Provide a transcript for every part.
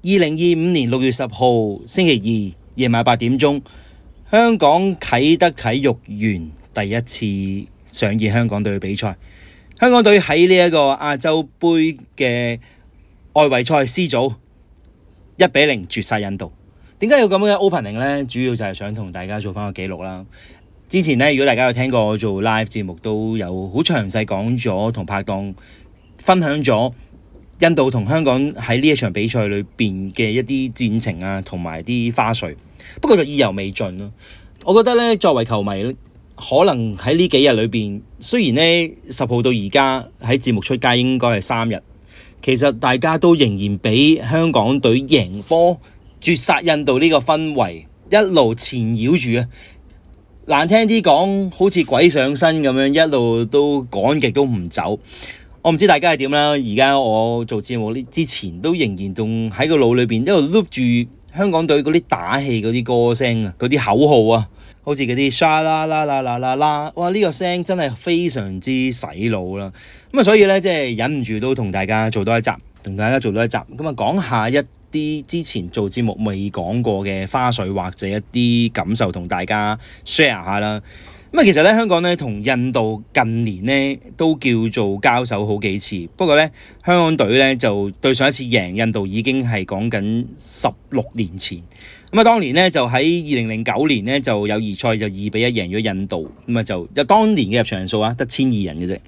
2025年6月10號星期二夜晚8點鐘，香港啟德體育園第一次上演香港隊嘅比賽。香港隊喺呢一個亞洲盃嘅外圍賽 C 組1-0絕殺印度。點解有咁嘅 opening 呢？主要就係想同大家做翻個記錄啦。之前呢，如果大家有聽過我做 live 節目，都有好詳細講咗同拍檔分享咗印度同香港喺呢一場比賽裏邊嘅一啲戰情啊，同埋啲花絮。不過就意猶未盡咯。我覺得咧，作為球迷，可能喺呢幾日裏邊，雖然咧10號到而家喺節目出街應該係3日，其實大家都仍然俾香港隊贏波絕殺印度呢個氛圍一路纏繞住啊！難聽啲講，好似鬼上身咁樣，一路都趕極都唔走。我唔知大家係點啦，而家我做節目之前都仍然仲喺個腦裏邊一路 loop 住香港隊嗰啲打氣嗰啲歌聲啊，嗰啲口號啊，好似嗰啲沙啦啦啦啦啦啦，哇！呢個聲真係非常之洗腦啦。咁啊，所以咧即係忍唔住都同大家做多一集，咁啊講下一啲之前做節目未講過嘅花絮或者一啲感受，同大家 share 下啦。咁啊，其實咧香港咧同印度近年咧都叫做交手好幾次，不過咧香港隊咧就對上一次贏印度已經係講緊16年前。咁啊，當年咧就喺2009年咧就友誼賽就2-1贏咗印度，咁啊就當年嘅入場人數啊得1200人嘅啫。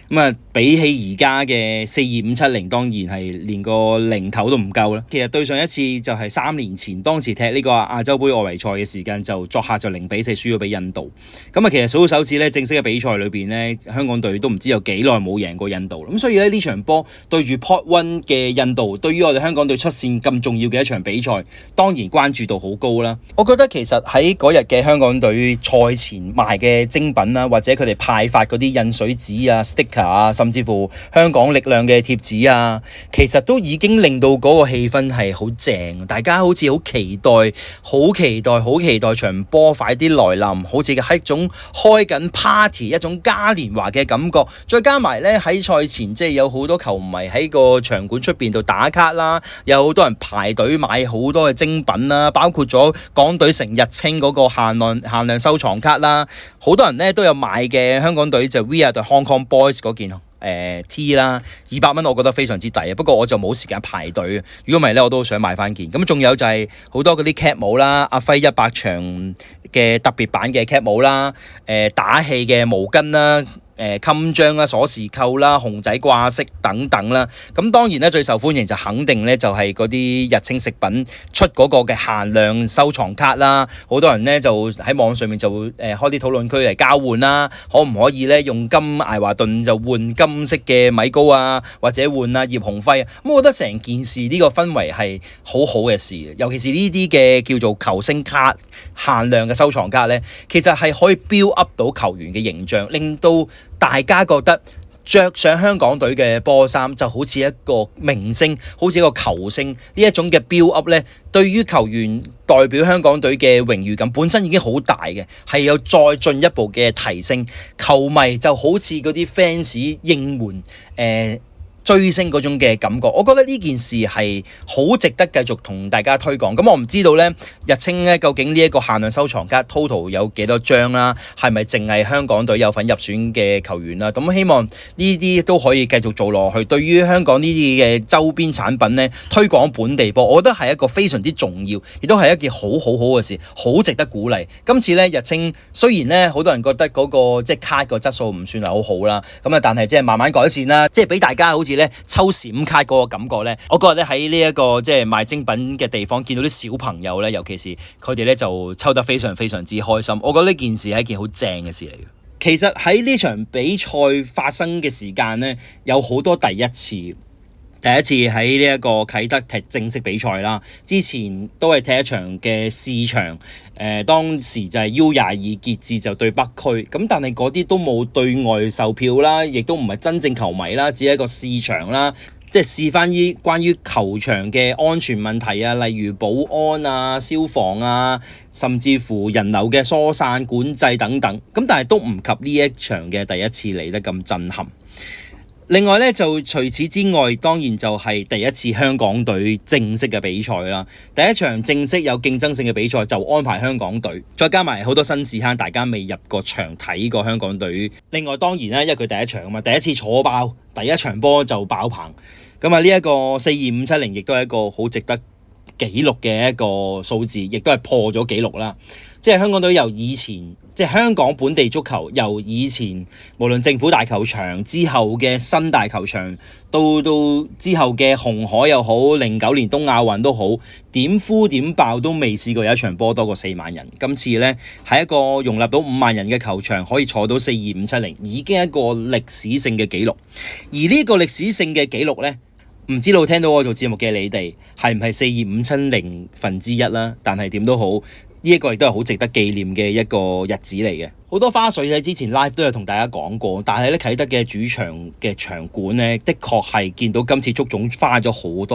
咁啊，比起而家嘅42570，當然係連個零頭都唔夠啦。其實對上一次就係3年前，當時踢呢個亞洲盃外圍賽嘅時間，就作客就0-4輸咗俾印度。咁啊，其實數手指咧，正式嘅比賽裏邊咧，香港隊都唔知有幾耐冇贏過印度。咁所以咧呢場波對住 Pot One 嘅印度，對於我哋香港隊出線咁重要嘅一場比賽，當然關注度好高啦。我覺得其實喺嗰日嘅香港隊賽前賣嘅精品啦，或者佢哋派發嗰啲印水紙啊、sticker 啊，甚至乎香港力量嘅貼紙啊，其實都已經令到嗰個氣氛係好正，大家好似好期待場波快啲來臨，好似係一種開緊 party， 一種嘉年華嘅感覺。再加埋咧喺賽前即係有好多球迷喺個場館出邊度打卡啦，有好多人排隊買好多嘅精品啦，包括咗港隊成日稱嗰個限量收藏卡啦，好多人咧都有買嘅香港隊就 We Are The Hong Kong Boys 嗰件T 啦，200蚊我覺得非常之抵啊，不過我就冇時間排隊，如果唔係咧我都想買翻件。咁仲有就係好多嗰啲 cap 帽啦，阿輝100場嘅特別版嘅 cap 帽啦，打氣嘅毛巾啦，襟章啦、鎖匙扣啦、熊仔掛飾等等啦。咁當然咧最受歡迎就肯定咧就係嗰啲日清食品出嗰個嘅限量收藏卡啦。好多人咧就喺網上面就會開啲討論區嚟交換啦，可唔可以咧用金艾華頓就換金色嘅米高啊，或者換葉鴻輝啊。咁我覺得成件事呢個氛圍係好好嘅事，尤其是呢啲嘅叫做球星卡限量嘅收藏卡咧，其實係可以 build up 到球員嘅形象，令到大家覺得着上香港隊嘅波衫就好似一個明星，好似一個球星。呢一種嘅 build up 咧，對於球員代表香港隊嘅榮譽感本身已經好大嘅，係有再進一步嘅提升。球迷就好似嗰啲 fans 應援追星嗰種嘅感覺，我覺得呢件事係好值得繼續同大家推廣。咁我唔知道呢日清呢究竟呢一個限量收藏卡 total 有幾多張啦？係咪淨係香港隊有份入選嘅球員啦？咁希望呢啲都可以繼續做落去。對於香港呢啲嘅周邊產品呢，推廣本地波，我覺得係一個非常之重要，亦都係一件好嘅事，好值得鼓勵。今次呢日清雖然呢好多人覺得嗰個即係卡個質素唔算係好好啦，咁啊但係即係慢慢改善啦，即係俾大家好似抽閃卡嗰個感覺咧，我嗰日喺呢一個即係賣精品嘅地方見到啲小朋友咧，尤其是佢哋咧就抽得非常之開心。我覺得呢件事係一件好正嘅事嚟嘅。其實喺呢場比賽發生嘅時間咧，有好多第一次。第一次喺呢一個啟德踢正式比賽啦，之前都係踢一場嘅試場，當時就係 U22傑志就對北區，咁但係嗰啲都冇對外售票啦，亦都唔係真正球迷啦，只係一個試場啦，即係試翻關於球場嘅安全問題啊，例如保安啊、消防啊，甚至乎人流嘅疏散管制等等，咁但係都唔及呢一場嘅第一次嚟得咁震撼。另外咧就除此之外，當然就係第一次香港隊正式嘅比賽啦。第一場正式有競爭性嘅比賽就安排香港隊，再加埋好多新屎坑，大家未入過場睇過香港隊。另外當然啦，因為佢第一場啊嘛，第一次坐爆，第一場波就爆棚。咁啊呢一個42570亦都係一個好值得紀錄嘅一個數字，亦都係破咗紀錄啦。即係香港隊由以前，即係香港本地足球由以前無論政府大球場之後嘅新大球場，到之後嘅紅海又好，09年東亞運都好，點呼點爆都未試過有一場波多過4萬人。今次呢，係一個容納到5萬人嘅球場可以坐到42570，已經係一個歷史性嘅紀錄。而呢個歷史性嘅紀錄呢，唔知道聽到我做節目嘅你哋係唔係42570分之一啦？但係點都好，呢一個亦都係好值得紀念嘅一個日子嚟嘅。好多花絮喺之前 live 都有同大家講過，但係咧啟德嘅主場嘅場館咧，的確係見到今次足總花咗好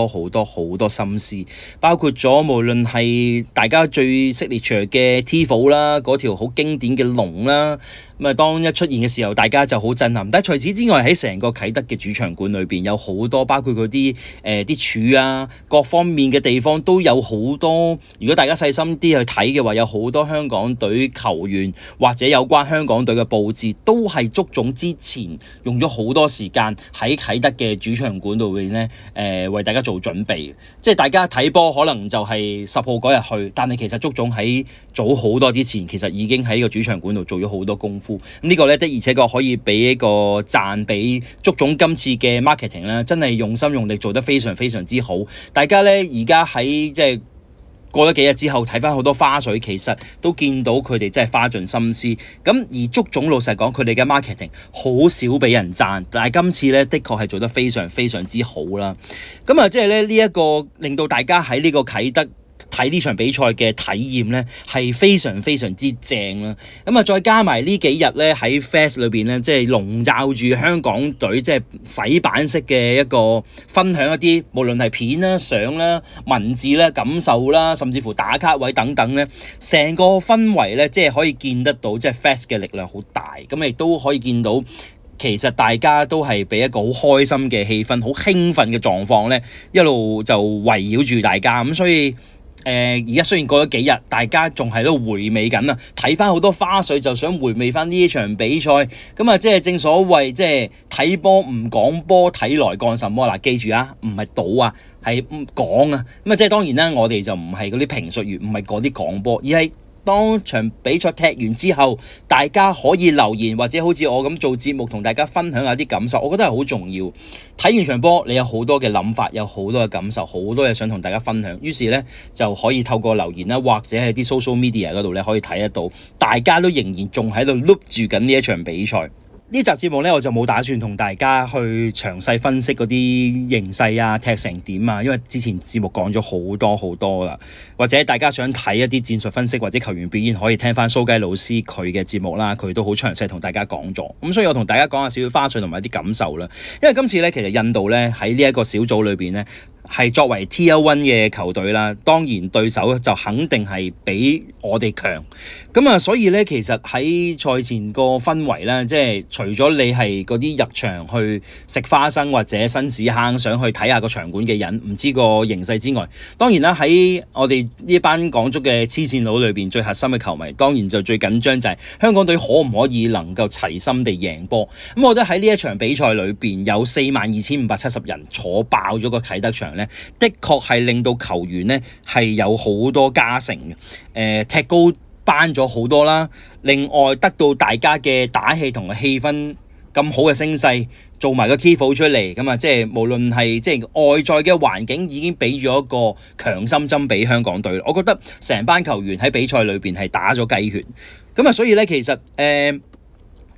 多心思，包括咗無論係大家最signature嘅 Tifo 啦，嗰條好經典嘅龍啦，咁啊當一出現嘅時候，大家就好震撼。但係除此之外，喺成個啟德嘅主場館裏邊有好多，包括嗰啲啲柱啊，各方面嘅地方都有好多。如果大家細心啲去睇嘅話，有好多香港隊球員或者有關香港隊嘅佈置，都係足總之前用咗好多時間喺啟德嘅主場館度邊咧，為大家做準備。即係大家睇波可能就係10號嗰日去，但係其實足總喺早好多之前，其實已經喺個主場館度做咗好多功夫。咁呢個咧的而且確可以俾一個讚俾足總今次嘅 marketing 啦，真係用心用力做得非常之好。大家咧而家喺即係過咗幾日之後睇翻好多花絮，其實都見到佢哋真係花盡心思。咁而足總老實講，佢哋嘅 marketing 好少俾人讚，但係今次咧的確係做得非常之好啦。咁啊，即係咧呢一個令到大家喺呢個啟德睇呢場比賽嘅體驗咧係非常之正啦。咁啊，再加埋呢幾日咧喺 Fest 裏邊咧，即係籠罩住香港隊，即係洗版式嘅一個分享一啲，無論係片啦、相啦、文字啦、感受啦，甚至乎打卡位等等咧，成個氛圍咧，即係可以見得到，即係 Fest 嘅力量好大。咁亦都可以見到，其實大家都係俾一個好開心嘅氣氛、好興奮嘅狀況咧，一路就圍繞住大家。咁所以而家雖然過咗幾日，大家仲喺度回味緊啊，睇翻好多花絮就想回味翻呢一場比賽。咁啊，即係正所謂，即係睇波唔講波，睇來幹什麼？嗱，記住啊，唔係賭啊，係講啊。咁啊，即係當然啦，我哋就唔係嗰啲評述員，唔係嗰啲講波，而係當場比賽踢完之後，大家可以留言或者好似我咁做節目同大家分享下啲感受，我覺得係好重要。睇完場波，你有好多嘅諗法，有好多嘅感受，好多嘢想同大家分享，於是咧就可以透過留言啦，或者係啲 social media 嗰度咧可以睇得到，大家都仍然仲喺度 loop 住緊呢一場比賽。呢集節目咧，我就冇打算同大家去詳細分析嗰啲形勢啊、踢成點啊，因為之前節目講咗好多啦。或者大家想睇一啲戰術分析或者球員表現，可以聽翻蘇雞老師佢嘅節目啦，佢都好詳細同大家講咗。咁所以我同大家講下少少花絮同埋一啲感受啦。因為今次咧，其實印度咧喺呢一個小組裏邊咧，係作為 Tier 1嘅球隊啦，當然對手就肯定係比我哋強。咁啊，所以咧其實喺賽前個氛圍咧，即係除咗你係嗰啲入場去食花生或者新屎坑想去睇下個場館嘅人，唔知個形勢之外，當然啦喺我哋呢班港足嘅黐線佬裏邊，最核心嘅球迷當然就最緊張就係香港隊可唔可以能夠齊心地贏波。咁我覺得喺呢一場比賽裏邊有42,570人坐爆咗個啟德場咧，的確係令到球員咧係有好多加成嘅，踢高班咗好多啦。另外得到大家嘅打氣同氣氛咁好嘅聲勢，做埋個 Tifo 出嚟，咁啊即係無論係即係外在嘅環境已經俾咗一個強心針俾香港隊。我覺得成班球員喺比賽裏邊係打咗雞血，咁啊所以咧其實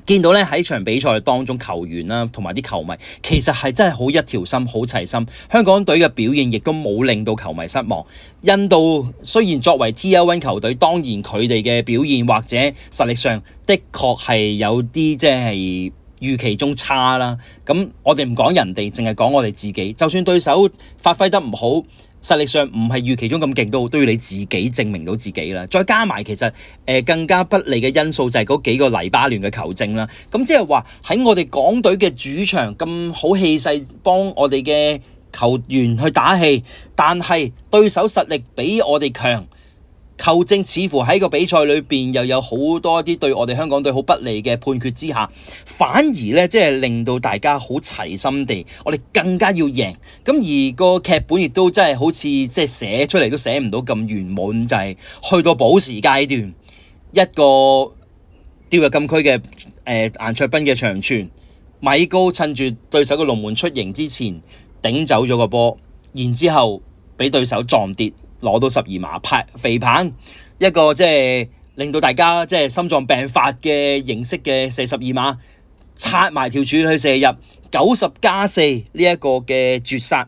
見到咧喺場比賽當中球員啦同埋啲球迷其實係真係好一條心好齊心，香港隊嘅表現亦都冇令到球迷失望。印度雖然作為 Tier 1球隊，當然佢哋嘅表現或者實力上的確係有啲即係預期中差啦。咁我哋唔講人哋，淨係講我哋自己。就算對手發揮得唔好，實力上唔係預期中咁勁都要你自己證明到自己啦。再加埋其實更加不利嘅因素就係嗰幾個黎巴嫩嘅球證啦。咁即係話喺我哋港隊嘅主場咁好氣勢幫我哋嘅球員去打氣，但係對手實力比我哋強。球證似乎喺個比賽裏邊又有好多啲對我哋香港隊好不利嘅判決之下，反而咧即係令到大家好齊心地，我哋更加要贏。咁而個劇本亦都真係好似即係寫出嚟都寫唔到咁圓滿，就係去到補時階段，一個掉入禁區嘅顏卓彬嘅長傳，米高趁住對手嘅龍門出營之前頂走咗個波，然之後俾對手撞跌。攞到12碼，拍肥棒一個即係令到大家即係心臟病發嘅形式嘅射12碼，拆埋條柱去射入90+4呢一個嘅絕殺，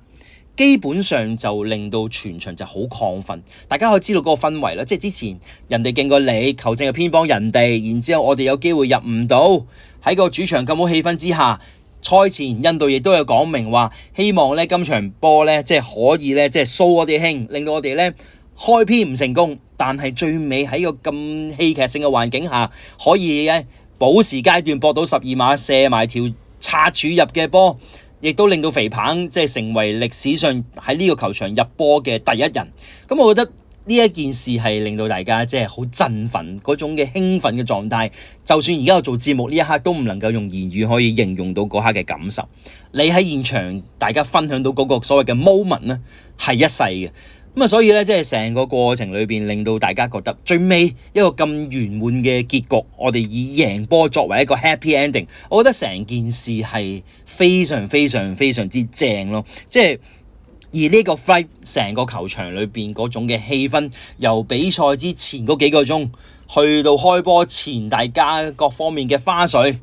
基本上就令到全場就好亢奮。大家可以知道嗰個氛圍啦，即係之前人哋勁過你，球證係偏幫人哋，然之後我哋有機會入唔到，喺個主場咁好氣氛之下。賽前印度亦都有講明話，希望咧今場波咧即係可以咧即係掃我哋興，令到我哋咧開篇唔成功，但係最尾喺個咁戲劇性嘅環境下，可以咧補時階段搏到12碼射埋條拆柱入嘅波，亦都令到肥棒即係成為歷史上喺呢個球場入波嘅第一人。咁我覺得呢一件事係令到大家即係好振奮嗰種嘅興奮嘅狀態，就算而家我做節目呢一刻都唔能夠用言語可以形容到嗰刻嘅感受。你喺現場大家分享到嗰個所謂嘅 moment 咧係一世嘅。咁所以咧即係成個過程裏邊令到大家覺得最尾一個咁圓滿嘅結局，我哋以贏波作為一個 happy ending， 我覺得成件事係非常非常非常之正咯，即係。而呢個 fight 成個球場裏邊嗰種嘅氣氛，由比賽之前嗰幾個鐘，去到開波前大家各方面嘅花絮，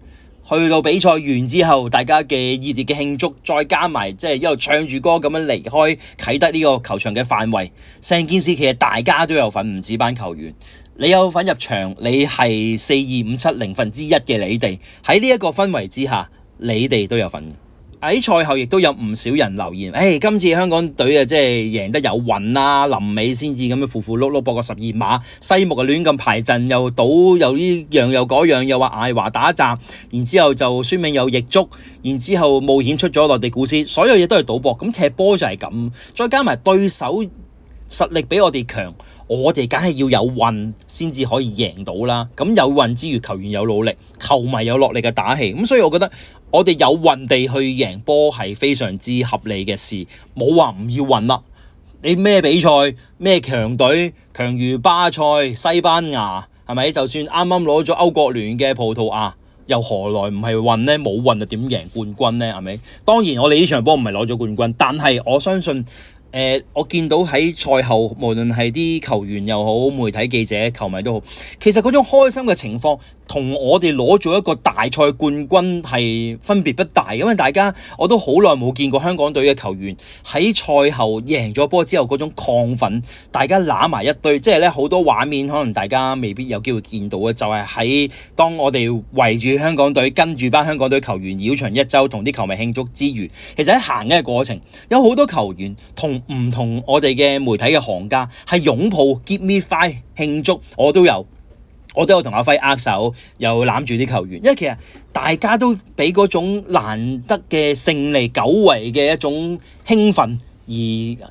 去到比賽完之後大家嘅熱烈嘅慶祝，再加埋即係一路唱住歌咁樣離開啟德呢個球場嘅範圍，成件事其實大家都有份，唔止班球員。你有份入場，你係42570%嘅你哋喺呢一個氛圍之下，你哋都有份。喺賽後亦都有唔少人留言，今次香港隊啊，即係贏得有運啦，臨尾先至咁樣符碌碌博個12碼，西木啊亂咁排陣，又賭又呢樣又嗰樣，又話艾華打閘，然之後就孫銘又逆足，然之後冒險出咗內地古斯，所有嘢都係賭博。咁踢波就係咁，再加埋對手實力比我哋強，我哋梗係要有運先至可以贏到啦。咁有運之餘，球員有努力，球迷有落力嘅打氣，咁所以我覺得我哋有運地去贏波係非常之合理嘅事，冇話唔要運啦。你咩比賽咩強隊，強如巴塞、西班牙係咪？就算啱啱攞咗歐國聯嘅葡萄牙，又何來唔係運呢？冇運就點贏冠軍呢？係咪？當然我哋呢場波唔係攞咗冠軍，但係我相信我見到喺賽後，無論係啲球員又好、媒體記者、球迷都好，其實嗰種開心嘅情況，同我哋攞咗一個大賽冠軍係分別不大。因為大家我都好耐冇見過香港隊嘅球員喺賽後贏咗波之後嗰種亢奮，大家揦埋一堆，即係咧好多畫面可能大家未必有機會見到嘅，就係喺當我哋圍住香港隊，跟住班香港隊球員繞場一周，同啲球迷慶祝之餘，其實喺行嘅過程，有好多球員同唔同我哋嘅媒體嘅行家係擁抱 Give Me Five 慶祝，我都有同阿輝握手，又攬住啲球員，因為其實大家都俾嗰種難得嘅勝利、久違嘅一種興奮而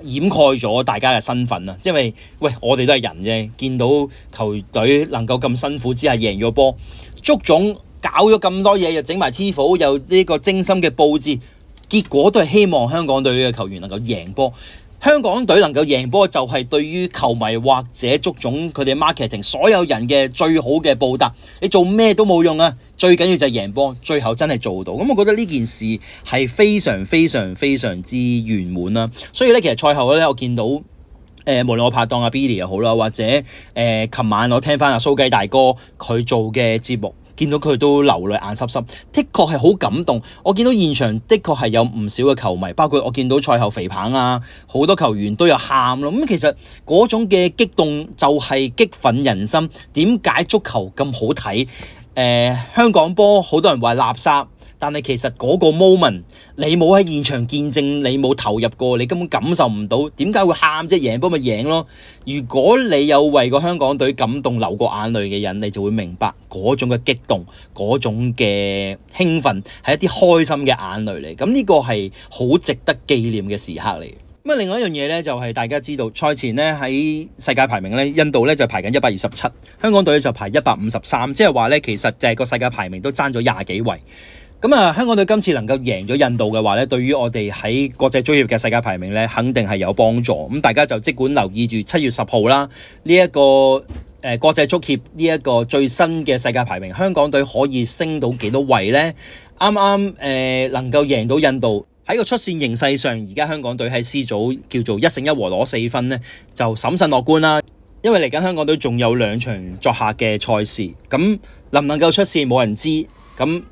掩蓋咗大家嘅身份啊！因為我哋都係人啫，見到球隊能夠咁辛苦之下贏咗波，足總搞咗咁多嘢，又整埋 Tifo，又呢個精心嘅佈置。結果都係希望香港隊嘅球員能夠贏波。香港隊能夠贏波就係對於球迷或者足總佢哋 marketing 所有人嘅最好嘅報答。你做咩都冇用啊，最緊要就係贏波，最後真係做到。咁我覺得呢件事係非常非常非常之圓滿啦。所以咧，其實賽後咧，我見到無論我拍檔阿 Billy 又好啦，或者琴晚我聽翻阿蘇雞大哥佢做嘅節目，見到佢都流淚眼濕濕，的確係好感動。我見到現場的確係有唔少嘅球迷，包括我見到賽後肥棒啊，好多球員都有喊咯。咁其實嗰種嘅激動就係激憤人心。點解足球咁好睇？香港波好多人話垃圾，但係其實嗰個 moment 你冇喺現場見證，你冇投入過，你根本感受唔到，點解會喊啫？贏波咪贏咯。如果你有為個香港隊感動流過眼淚嘅人，你就會明白嗰種嘅激動，嗰種嘅興奮係一啲開心嘅眼淚嚟。咁呢個係好值得紀念嘅時刻嚟。咁啊，另外一樣嘢咧，就係大家知道賽前咧喺世界排名咧，印度咧就排緊127，香港隊就排153，即係話咧其實就係個世界排名都爭咗廿幾位。咁啊，香港隊今次能夠贏咗印度嘅話咧，對於我哋喺國際足協嘅世界排名咧，肯定係有幫助。咁大家就即管留意住7月10號啦，呢一個國際足協呢一個最新嘅世界排名，香港隊可以升到幾多位咧？啱啱能夠贏到印度。喺個出線形勢上，而家香港隊喺 C 組叫做1勝1和攞4分咧，就審慎樂觀啦。因為嚟緊香港隊仲有2場作客嘅賽事，咁能唔能夠出線冇人知，咁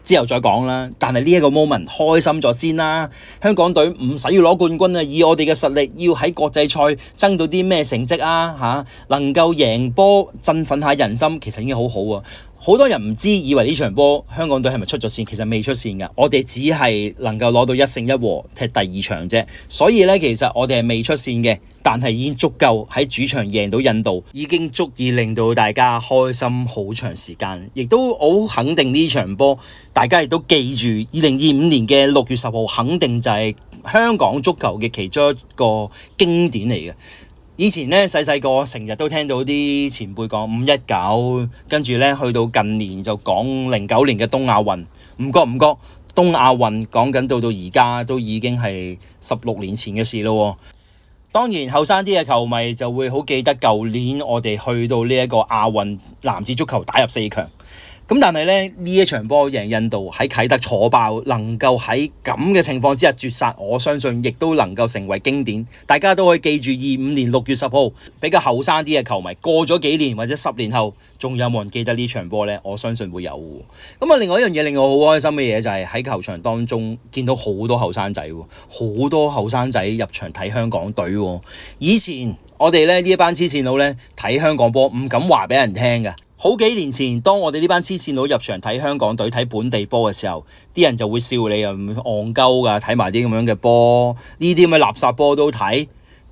之後再講啦。但係呢一個 moment 開心咗先啦。香港隊唔使要攞冠軍啊，以我哋嘅實力要喺國際賽爭到啲咩成績啊？能夠贏波振奮下人心，其實已經好好啊。好多人唔知，以為呢場波香港隊係咪出咗線？其實未出線㗎，我哋只係能夠攞到1勝1和踢第2場啫。所以咧，其實我哋係未出線嘅，但係已經足夠喺主場贏到印度，已經足以令到大家開心好長時間。亦都好肯定呢場波，大家亦都記住2025年嘅6月10號，肯定就係香港足球嘅其中一個經典嚟嘅。以前咧細細個成日都聽到啲前輩講519，跟住咧去到近年就講09年嘅東亞運，唔覺東亞運講緊到而家都已經係16年前嘅事咯。當然後生啲嘅球迷就會好記得舊年我哋去到呢一個亞運男子足球打入4強。咁但係咧呢一場波贏印度喺啟德坐爆，能夠喺咁嘅情況之下絕殺，我相信亦都能夠成為經典。大家都可以記住25年6月10號，比較後生啲嘅球迷過咗幾年或者10年後，仲有冇人記得呢場波呢？我相信會有喎。咁啊，另外一樣嘢令我好開心嘅嘢就係喺球場當中見到好多後生仔喎，好多後生仔入場睇香港隊喎。以前我哋咧呢一班黐線佬咧睇香港波唔敢話俾人聽㗎。好幾年前，當我哋呢班黐線佬入場睇香港隊睇本地波嘅時候，啲人就會笑你又唔戇鳩㗎，睇埋啲咁樣嘅波，呢啲咁嘅垃圾波都睇。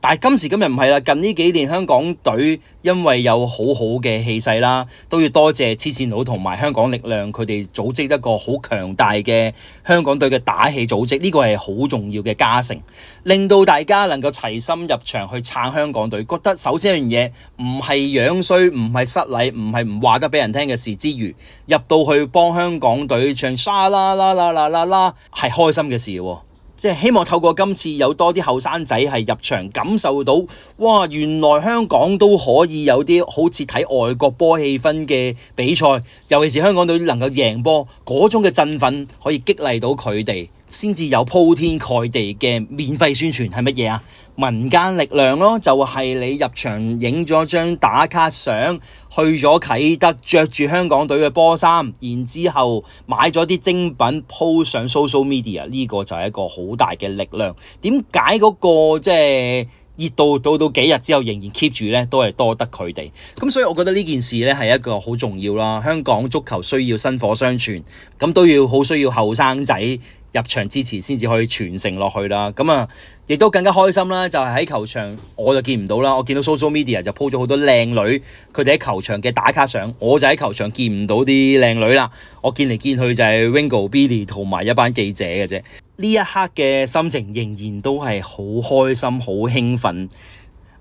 但係今時今日唔係啦，近呢幾年香港隊因為有好好嘅氣勢啦，都要多謝黐線佬同埋香港力量，佢哋組織一個好強大嘅香港隊嘅打氣組織，呢個係好重要嘅加成，令到大家能夠齊心入場去撐香港隊。覺得首先一樣嘢唔係樣衰，唔係失禮，唔係唔話得俾人聽嘅事之餘，入到去幫香港隊唱沙啦啦啦啦啦啦，係開心嘅事喎。即係希望透過今次有多啲後生仔係入場感受到，哇！原來香港都可以有啲好似睇外國波氣氛嘅比賽，尤其是香港隊能夠贏波嗰種嘅振奮，可以激勵到佢哋，先至有鋪天蓋地嘅免費宣傳係乜嘢啊？民間力量咯，就係你入場影咗張打卡相，去咗啟德着住香港隊嘅波衫，然之後買咗啲精品 po 上 social media， 呢個就係一個好大嘅力量。點解嗰個即係熱度到幾日之後仍然 keep 住咧，都係多得佢哋。咁所以我覺得呢件事咧係一個好重要啦。香港足球需要薪火相傳，咁都要好需要後生仔入場支持先至可以傳承落去啦。咁啊，亦都更加開心啦，就係喺球場我就見唔到啦，我見到 social media 就 po 咗好多靚女，佢哋喺球場嘅打卡相，我就喺球場見唔到啲靚女啦。我見嚟見去就係 Wingo、Billy 同埋一班記者嘅啫。呢一刻嘅心情仍然都係好開心、好興奮。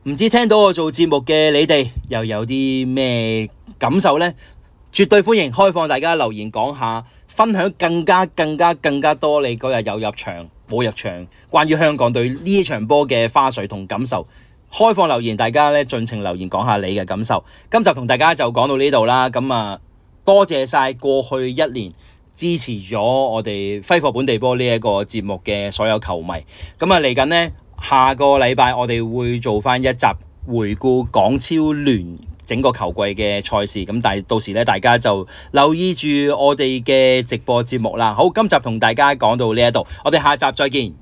唔知聽到我做節目嘅你哋又有啲咩感受呢？絕對歡迎開放大家留言講下，分享更加多你嗰日有入場冇入場關於香港隊呢一場波嘅花絮同感受。開放留言，大家咧盡情留言講下你嘅感受。今集同大家就講到呢度啦。咁啊，多謝晒過去1年支持咗我哋揮霍本地波呢一個節目嘅所有球迷。咁啊，嚟緊呢，下個禮拜我哋會做翻一集回顧港超聯整個球季嘅賽事。咁但係到時咧，大家就留意住我哋嘅直播節目啦。好，今集同大家講到呢一度，我哋下集再見。